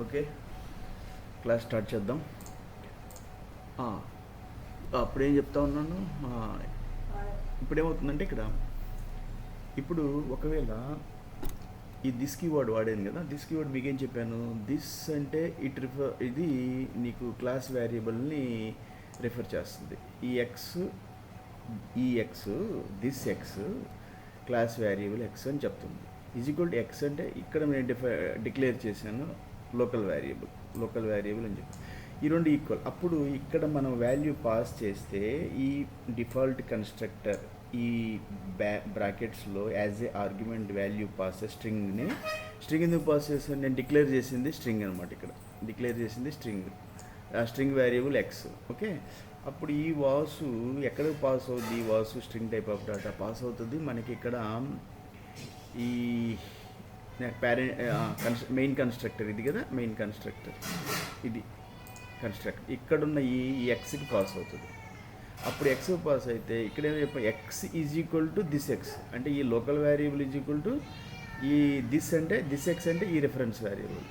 Okay, class start చేద్దాం. అప్పుడేం చెప్తా ఉన్నాను, ఇప్పుడేమవుతుందంటే ఇప్పుడు ఒకవేళ ఈ దిస్ కీవర్డ్ వాడాను కదా, దిస్ కీవర్డ్ మీకేం చెప్పాను, దిస్ అంటే ఇది నీకు క్లాస్ వేరియబుల్ని రిఫర్ చేస్తుంది. ఈ X this X class variable X అని చెప్తుంది. ఈక్వల్ టు ఎక్స్ అంటే ఇక్కడ నేను డిక్లేర్ చేశాను లోకల్ వేరియబుల్ అని చెప్పి, ఈ రెండు ఈక్వల్. అప్పుడు ఇక్కడ మనం వాల్యూ పాస్ చేస్తే ఈ డిఫాల్ట్ కన్స్ట్రక్టర్ ఈ బ్రాకెట్స్లో as a argument value pass string ఎందుకు పాస్ చేస్తాను, నేను డిక్లేర్ చేసింది స్ట్రింగ్ అనమాట. ఇక్కడ డిక్లేర్ చేసింది స్ట్రింగ్ వేరియబుల్ ఎక్స్. ఓకే, అప్పుడు ఈ వాసు ఎక్కడికి పాస్ అవుతుంది, ఈ Vasu string type of data pass అవుతుంది మనకి. ఇక్కడ ఈ మెయిన్ కన్స్ట్రక్టర్ ఇది కదా, మెయిన్ కన్స్ట్రక్టర్ ఇది ఇక్కడున్న ఈ ఎక్స్కి పాస్ అవుతుంది. అప్పుడు ఎక్స్ పాస్ అయితే ఇక్కడ ఏమో చెప్పాం, X is equal to this X అంటే ఈ local variable is equal to ఈ దిస్ ఎక్స్ అంటే ఈ రిఫరెన్స్ వేరియబుల్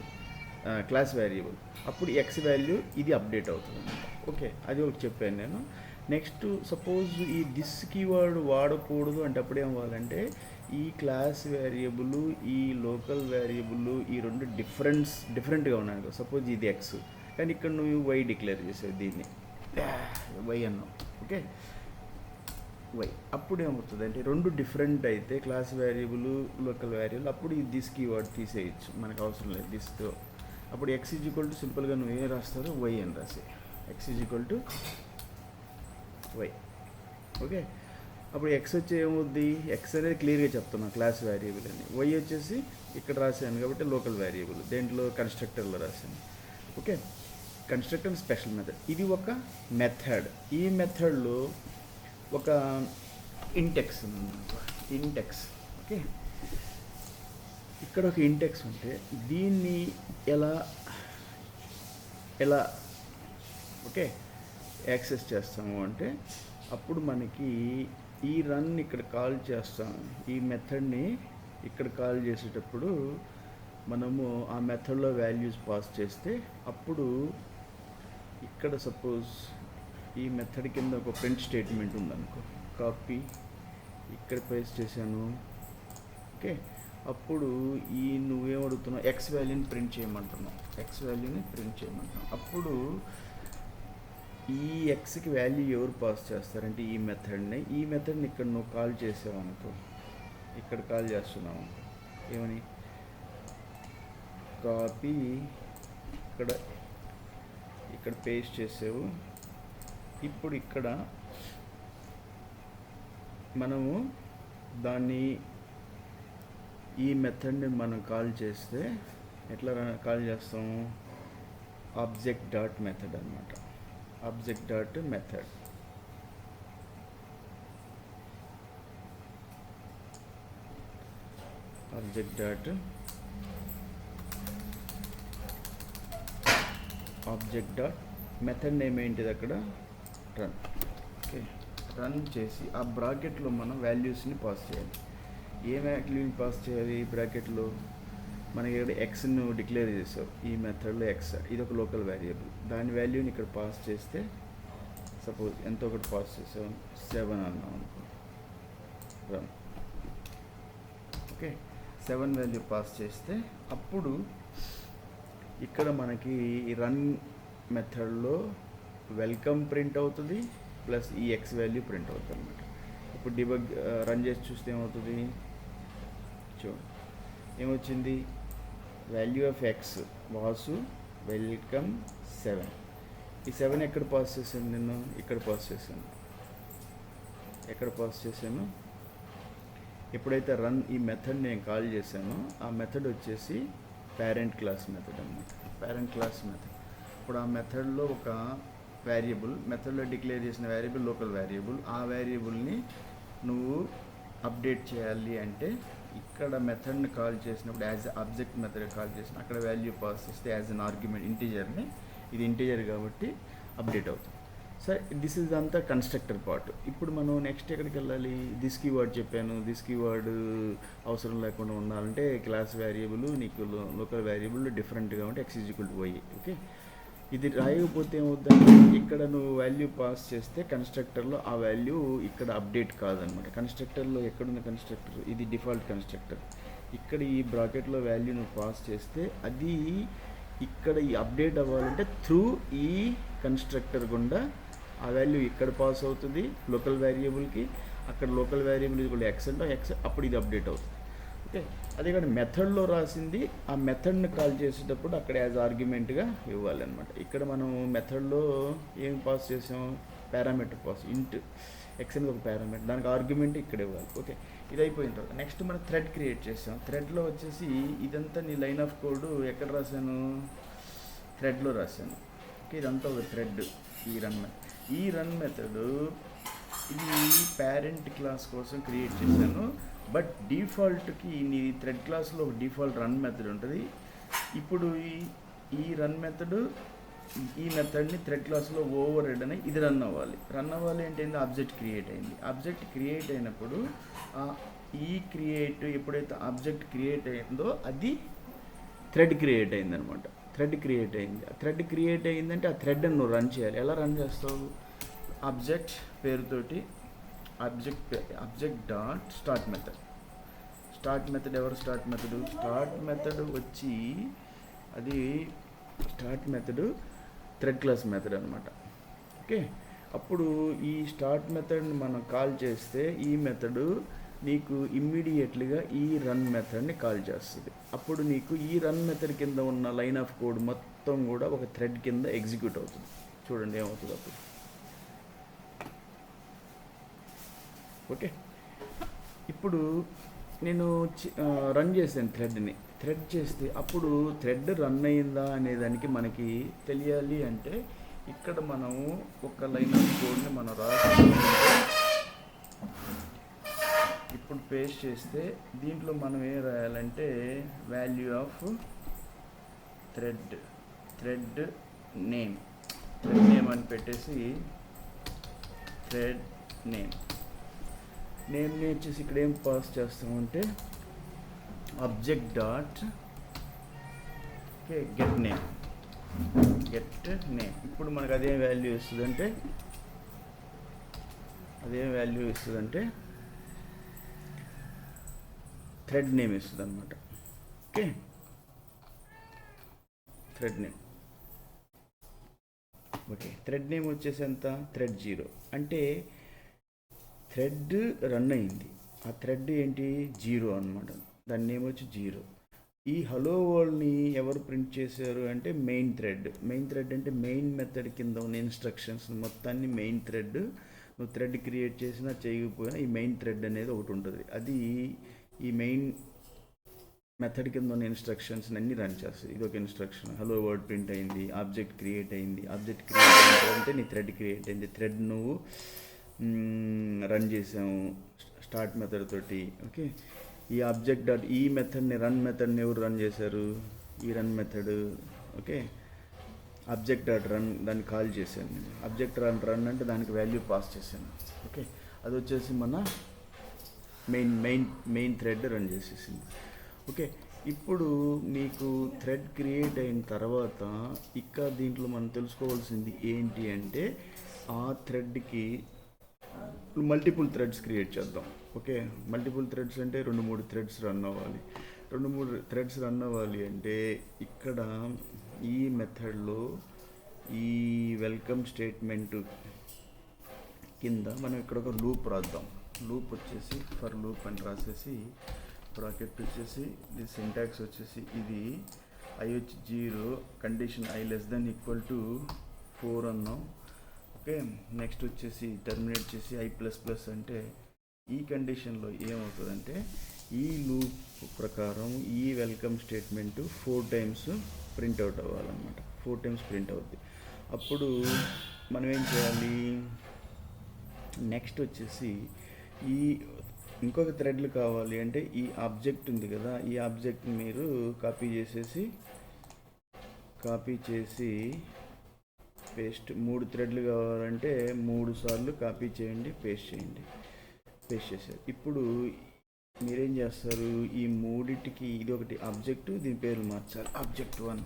క్లాస్ వేరియబుల్. అప్పుడు ఎక్స్ వాల్యూ ఇది అప్డేట్ అవుతుంది. ఓకే, అది ఒకటి చెప్పాను నేను. నెక్స్ట్ సపోజ్ ఈ దిస్ కీవర్డ్ వాడకూడదు అంటే అప్పుడు ఏం అవ్వాలంటే ఈ క్లాస్ వేరియబుల్ ఈ లోకల్ వేరియబుల్ ఈ రెండు డిఫరెంట్గా ఉన్నాయి. సపోజ్ ఇది ఎక్స్ కానీ ఇక్కడ నువ్వు వై డిక్లేర్ చేసావు, దీన్ని వై అన్నావు. ఓకే, వై అప్పుడు ఏమవుతుంది అంటే రెండు డిఫరెంట్ అయితే క్లాస్ వేరియబుల్ లోకల్ వేరియబుల్, అప్పుడు ఈ దిస్ కీవర్డ్ తీసేయచ్చు, మనకు అవసరం లేదు దిస్తో. అప్పుడు ఎక్స్ ఈజ్ ఈక్వల్ టు సింపుల్గా నువ్వు ఏం రాస్తారో వై అని రాసే, X is equal to Y. Okay, అప్పుడు ఎక్స్ వచ్చి ఏమవుద్ది, ఎక్స్ అనేది క్లియర్గా చెప్తున్నా క్లాస్ వేరియబుల్ అని, వై వచ్చేసి ఇక్కడ రాశాను కాబట్టి లోకల్ వేరియబుల్, దేంట్లో కన్స్ట్రక్టర్లో రాశాను. ఓకే, కన్స్ట్రక్టర్ స్పెషల్ మెథడ్, ఇది ఒక మెథడ్. ఈ మెథడ్లో ఒక ఇంటెక్స్ ఉంది. ఓకే, ఇక్కడ ఒక ఇంటెక్స్ ఉంటే దీన్ని ఎలా ఓకే యాక్సెస్ చేస్తాము అంటే అప్పుడు మనకి ఈ రన్ ఇక్కడ కాల్ చేస్తాం. ఈ మెథడ్ని ఇక్కడ కాల్ చేసేటప్పుడు మనము ఆ మెథడ్లో వాల్యూస్ పాస్ చేస్తే అప్పుడు ఇక్కడ సపోజ్ ఈ మెథడ్ కింద ఒక ప్రింట్ స్టేట్మెంట్ ఉందనుకో, కాపీ ఇక్కడ పేస్ట్ చేశాను. ఓకే, అప్పుడు ఈ నువ్వేం అడుగుతున్నావు, ఎక్స్ వాల్యూని ప్రింట్ చేయమంటున్నావు. అప్పుడు ఈ ఎక్స్కి వాల్యూ ఎవరు పాస్ చేస్తారంటే ఈ మెథడ్ని ఇక్కడ నువ్వు కాల్ చేసావు అనుకో, ఇక్కడ కాల్ చేస్తున్నావు అనుకో, ఏమని కాపీ ఇక్కడ పేస్ట్ చేసావు. ఇప్పుడు ఇక్కడ మనము దాన్ని ఈ మెథడ్ని మనం కాల్ చేస్తే ఎట్లా కాల్ చేస్తాము, ఆబ్జెక్ట్ డాట్ మెథడ్ అనమాట. Object dot method object dot method name ఏంటిది అక్కడ రన్. ఓకే, రన్ చేసి ఆ బ్రాకెట్లో మనం వాల్యూస్ని పాస్ చేయాలి. ఏ వాల్యూని పాస్ చేయాలి బ్రాకెట్లో, మనకి ఇక్కడ ఎక్స్ను డిక్లేర్ చేసావు ఈ మెథడ్లో ఎక్స్, ఇది ఒక లోకల్ వేరియబుల్, దాని వాల్యూని ఇక్కడ పాస్ చేస్తే సపోజ్ ఎంతో ఒకటి పాస్ చేసావు 7 అన్నాం అనుకో, రన్. ఓకే, 7 వాల్యూ పాస్ చేస్తే అప్పుడు ఇక్కడ మనకి రన్ మెథడ్లో వెల్కమ్ ప్రింట్ అవుతుంది ప్లస్ ఈ ఎక్స్ వాల్యూ ప్రింట్ అవుతుంది అనమాట. ఇప్పుడు డిబగ్ రన్ చేసి చూస్తే ఏమవుతుంది, చూడండి ఏమొచ్చింది, value of X Vasu welcome 7. ఈ 7 ఎక్కడ పాస్ చేశాను నేను, ఇక్కడ పాస్ చేశాను. ఎప్పుడైతే రన్ ఈ మెథడ్ నేను కాల్ చేశానో ఆ మెథడ్ వచ్చేసి పేరెంట్ క్లాస్ మెథడ్ అన్నమాట. ఇప్పుడు ఆ మెథడ్లో ఒక వేరియబుల్, మెథడ్లో డిక్లేర్ చేసిన వేరియబుల్ లోకల్ వేరియబుల్, ఆ వేరియబుల్ని నువ్వు అప్డేట్ చేయాలి అంటే ఇక్కడ మెథడ్ని కాల్ చేసినప్పుడు యాజ్ ఆబ్జెక్ట్ మెథడ్ కాల్ చేసిన అక్కడ వాల్యూ పాస్ చేస్తే యాజ్ అన్ ఆర్గ్యుమెంట్ ఇంటీజర్ని, ఇది ఇంటీజర్ కాబట్టి అప్డేట్ అవుతుంది. సరే దిస్ ఇస్ అంతా కన్స్ట్రక్టర్ పార్ట్. ఇప్పుడు మనం నెక్స్ట్ ఎక్కడికి వెళ్ళాలి? దిస్ కీవర్డ్ చెప్పాను, దిస్ కీవర్డ్ అవసరం లేకుండా ఉండాలంటే క్లాస్ వేరియబుల్ నీకు లోకల్ వేరియబుల్ డిఫరెంట్గా ఉంటే x equal to y. Okay, ఇది రాయకపోతే ఏమవుతుందంటే ఇక్కడ నువ్వు వాల్యూ పాస్ చేస్తే కన్స్ట్రక్టర్లో ఆ వాల్యూ ఇక్కడ అప్డేట్ కాదనమాట. కన్స్ట్రక్టర్లో ఎక్కడున్న కన్స్ట్రక్టర్? ఇది డిఫాల్ట్ కన్స్ట్రక్టర్. ఇక్కడ ఈ బ్రాకెట్లో వాల్యూ నువ్వు పాస్ చేస్తే అది ఇక్కడ ఈ అప్డేట్ అవ్వాలంటే త్రూ ఈ కన్స్ట్రక్టర్ గుండా ఆ వాల్యూ ఇక్కడ పాస్ అవుతుంది లోకల్ వేరియబుల్కి. అక్కడ లోకల్ వేరియబుల్ ఇది కూడా ఎక్స్ అంటే ఎక్స్, అప్పుడు ఇది అప్డేట్ అవుతుంది. ఓకే, అదే కానీ మెథడ్లో రాసింది ఆ మెథడ్ని కాల్ చేసేటప్పుడు అక్కడ యాజ్ ఆర్గ్యుమెంట్గా ఇవ్వాలి అనమాట. ఇక్కడ మనం మెథడ్లో ఏం పాస్ చేసాం? పారామీటర్ పాస్, ఇంట్ ఎక్స్ అనేది ఒక పారామీటర్, దానికి ఆర్గ్యుమెంట్ ఇక్కడ ఇవ్వాలి. ఓకే, ఇది అయిపోయిన తర్వాత నెక్స్ట్ మనం థ్రెడ్ క్రియేట్ చేసాం. థ్రెడ్లో వచ్చేసి ఇదంతా నీ లైన్ ఆఫ్ కోడ్ ఎక్కడ రాశాను? థ్రెడ్లో రాశాను. ఓకే, ఇదంతా ఒక థ్రెడ్. ఈ రన్ మెథడ్ ఇది పేరెంట్ క్లాస్ కోసం క్రియేట్ చేశాను. బట్ డిఫాల్ట్కి నీ థ్రెడ్ క్లాస్లో ఒక డిఫాల్ట్ రన్ మెథడ్ ఉంటుంది. ఇప్పుడు ఈ రన్ మెథడ్ ఈ మెథడ్ని థ్రెడ్ క్లాస్లో ఓవర్ రైడ్ అని ఇది రన్ అవ్వాలి అంటే ఏంటి? ఆబ్జెక్ట్ క్రియేట్ అయింది. ఆబ్జెక్ట్ క్రియేట్ అయినప్పుడు ఈ క్రియేట్ ఎప్పుడైతే ఆబ్జెక్ట్ క్రియేట్ అయిందో అది థ్రెడ్ క్రియేట్ అయిందనమాట. థ్రెడ్ క్రియేట్ అయిందంటే ఆ థ్రెడ్ నువ్వు రన్ చేయాలి. ఎలా రన్ చేస్తావు? ఆబ్జెక్ట్ పేరుతోటి ఆబ్జెక్ట్ డాట్ స్టార్ట్ మెథడ్. ఎవరు స్టార్ట్ మెథడ్ వచ్చి అది start method thread class method అనమాట. ఓకే, అప్పుడు ఈ స్టార్ట్ మెథడ్ని మనం కాల్ చేస్తే ఈ మెథడ్ నీకు ఇమ్మీడియట్లీగా ఈ రన్ మెథడ్ని కాల్ చేస్తుంది. అప్పుడు నీకు ఈ రన్ మెథడ్ కింద ఉన్న లైన్ ఆఫ్ కోడ్ మొత్తం కూడా ఒక థ్రెడ్ కింద ఎగ్జిక్యూట్ అవుతుంది. చూడండి ఏమవుతుంది అప్పుడు. ఓకే, ఇప్పుడు నేను రన్ చేశాను థ్రెడ్ చేస్తే అప్పుడు థ్రెడ్ రన్ అయిందా అనేదానికి మనకి తెలియాలి అంటే ఇక్కడ మనం ఒక లైన్ ఆఫ్ కోడ్ని మనం రాసి ఇప్పుడు పేస్ట్ చేస్తే దీంట్లో మనం ఏం రాయాలంటే వాల్యూ ఆఫ్ థ్రెడ్ నేమ్ అని పెట్టేసి థ్రెడ్ నేమ్ వచ్చేసి ఇక్కడ ఏం పాస్ చేస్తామంటే ఆబ్జెక్ట్ డాట్ గెట్ నేమ్. ఇప్పుడు మనకు అదే వాల్యూ ఇస్తుందంటే థ్రెడ్ నేమ్ ఇస్తుంది అనమాట. ఓకే, థ్రెడ్ నేమ్ వచ్చేసి ఎంత? థ్రెడ్ 0 అంటే థ్రెడ్ రన్ అయింది. ఆ థ్రెడ్ ఏంటి? 0 అనమాట. దాని నేమ్ వచ్చి 0. ఈ హలో వరల్డ్ని ఎవరు ప్రింట్ చేశారు అంటే మెయిన్ థ్రెడ్ అంటే మెయిన్ మెథడ్ కింద ఉన్న ఇన్స్ట్రక్షన్స్ మొత్తాన్ని మెయిన్ థ్రెడ్. నువ్వు థ్రెడ్ క్రియేట్ చేసినా చేయకపోయినా ఈ మెయిన్ థ్రెడ్ అనేది ఒకటి ఉంటుంది. అది ఈ మెయిన్ మెథడ్ కింద ఉన్న ఇన్స్ట్రక్షన్స్ అన్నీ రన్ చేస్తుంది. ఇది ఒక ఇన్స్ట్రక్షన్. హలో వర్డ్ ప్రింట్ అయింది, ఆబ్జెక్ట్ క్రియేట్ అయింది. అంటే నీ థ్రెడ్ క్రియేట్ అయింది. థ్రెడ్ నువ్వు రన్ చేసాము స్టార్ట్ మెథడ్ తోటి. ఓకే, ఈ ఆబ్జెక్ట్ డాట్ ఈ మెథడ్ని ఎవరు రన్ చేశారు? ఈ run method. Okay, object dot run దాన్ని కాల్ చేశాను నేను. ఆబ్జెక్ట్ రన్ అంటే దానికి వాల్యూ పాస్ చేశాను. ఓకే, అది వచ్చేసి మన మెయిన్ థ్రెడ్ రన్ చేసేసింది. ఓకే, ఇప్పుడు మీకు థ్రెడ్ క్రియేట్ అయిన తర్వాత ఇక్కడ దీంట్లో మనం తెలుసుకోవాల్సింది ఏంటి అంటే ఆ థ్రెడ్కి మల్టిపుల్ థ్రెడ్స్ క్రియేట్ చేద్దాం. ఓకే, మల్టిపుల్ థ్రెడ్స్ అంటే 2-3 థ్రెడ్స్ రన్ అవ్వాలి. 2-3 థ్రెడ్స్ రన్ అవ్వాలి అంటే ఇక్కడ ఈ మెథడ్లో ఈ వెల్కమ్ స్టేట్మెంట్ కింద మనం ఇక్కడ ఒక లూప్ రాద్దాం. లూప్ వచ్చేసి ఫర్ లూప్ అని రాసేసి బ్రాకెట్ వచ్చేసి ఇది సింటాక్స్ వచ్చేసి ఇది i వచ్చి 0, కండిషన్ i <= 4 అన్నాం. ఓకే, నెక్స్ట్ వచ్చేసి టర్మినేట్ చేసి i++ అంటే ఈ కండిషన్లో ఏమవుతుందంటే ఈ లూప్ ప్రకారం ఈ welcome statement 4 times print out అవ్వాలన్నమాట. 4 టైమ్స్ ప్రింట్ అవుతుంది. అప్పుడు మనం ఏం చేయాలి? నెక్స్ట్ వచ్చేసి ఈ ఇంకొక థ్రెడ్లు కావాలి అంటే ఈ ఆబ్జెక్ట్ ఉంది కదా, ఈ ఆబ్జెక్ట్ని మీరు కాపీ చేసి పేస్ట్ 3 థ్రెడ్లు కావాలంటే 3 సార్లు కాపీ చేయండి, పేస్ట్ చేయండి. పేస్ట్ చేశారు. ఇప్పుడు మీరేం చేస్తారు, ఈ మూడిటికి ఇది ఒకటి ఆబ్జెక్ట్, దీని పేరు మార్చాలి. ఆబ్జెక్ట్ 1